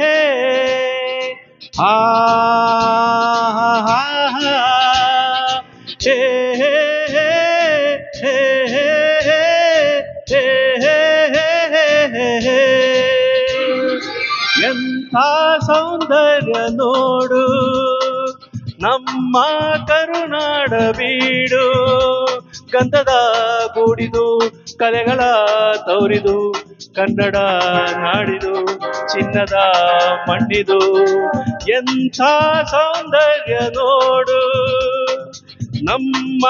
ಹೇ ಆ ಹೇ ಎಂಥ ಸೌಂದರ್ಯ ನೋಡು ನಮ್ಮ ಕರುನಾಡ ಬೀಡು, ಗಂಧದ ಗೂಡಿದು ಕಲೆಗಳ ತೌರಿದು ಕನ್ನಡ ನಾಡಿದು ಚಿನ್ನದ ಮಣ್ಣಿದು. ಎಂಥ ಸೌಂದರ್ಯ ನೋಡು ನಮ್ಮ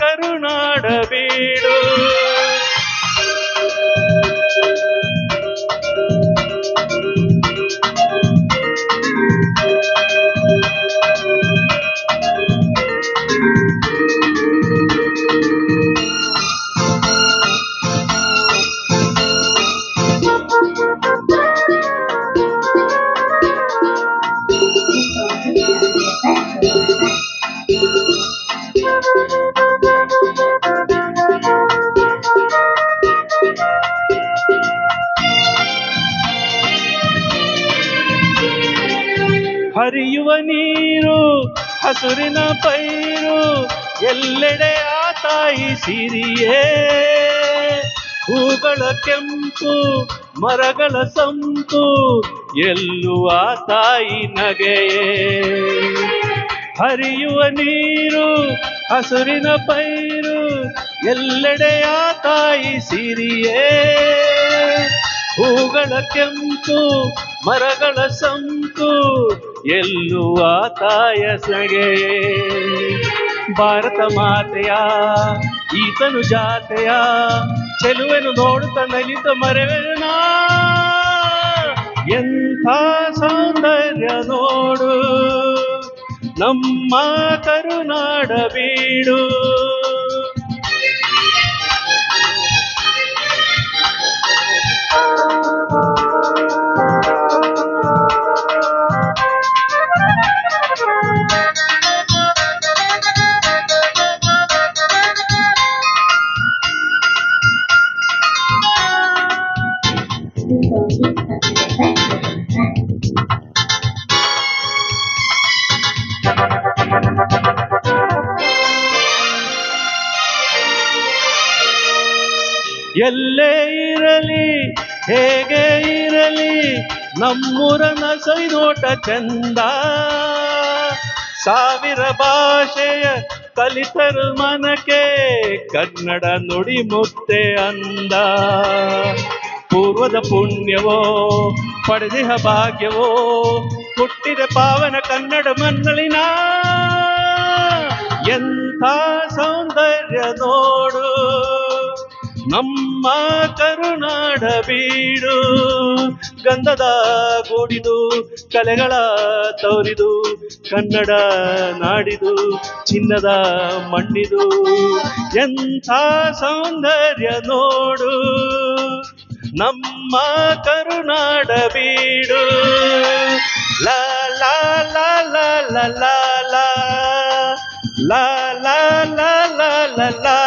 ಕರುನಾಡ ಬೀಡು. ಹರಿಯುವ ನೀರು ಹಸುರಿನ ಪೈರು ಎಲ್ಲೆಡೆ ಆ ತಾಯಿ ಸಿರಿಯೇ, ಹೂಗಳ ಕೆಂಪು ಮರಗಳ ಸಂಪು ಎಲ್ಲೂ ಆ ತಾಯಿ ನಗೆಯೇ. ಹರಿಯುವ ನೀರು ಹಸುರಿನ ಪೈರು ಎಲ್ಲೆಡೆ ಆ ತಾಯಿ ಸಿರಿಯೇ, ಹೂಗಳ ಕೆಂಪು ಮರಗಳ ಸಂಪು ಎಲ್ಲೂ ಆ ತಾಯ ಸಗೆಯೇ. ಭಾರತ ಮಾತೆಯ ಈತನು ಜಾತೆಯ ಚೆಲುವೆನು ನೋಡುತ್ತ ನಲಿತ ಮರೆವೆನ. ಎಂಥ ಸೌಂದರ್ಯ ನೋಡು ನಮ್ಮ ಕರುನಾಡ ಬೀಡು. ಎಲ್ಲೇ ಇರಲಿ ಹೇಗೆ ಇರಲಿ ನಮ್ಮೂರ ನಸೈನೋಟ ಚಂದ, ಸಾವಿರ ಭಾಷೆಯ ಕಲಿತರು ಮನಕ್ಕೆ ಕನ್ನಡ ನುಡಿ ಮುತ್ತೆ ಅಂದ. ಪೂರ್ವದ ಪುಣ್ಯವೋ ಪಡೆದಿಹ ಭಾಗ್ಯವೋ ಹುಟ್ಟಿದ ಪಾವನ ಕನ್ನಡ ಮನ್ನಳಿನ. ಎಂಥ ಸೌಂದರ್ಯ ನೋಡು ನಮ್ಮ ಕರುನಾಡ ಬೀಡು, ಗಂಧದ ಗೂಡಿದು ಕಲೆಗಳ ತೌರಿದು ಕನ್ನಡ ನಾಡಿದು ಚಿನ್ನದ ಮಣ್ಣಿದು. ಎಂಥ ಸೌಂದರ್ಯ ನೋಡು ನಮ್ಮ ಕರುನಾಡ ಬೀಡು. ಲಾ ಲಾ ಲಾ ಲಾ ಲಾ ಲಾ ಲಾ ಲಾ ಲಾ ಲಾ ಲಾ ಲಾ.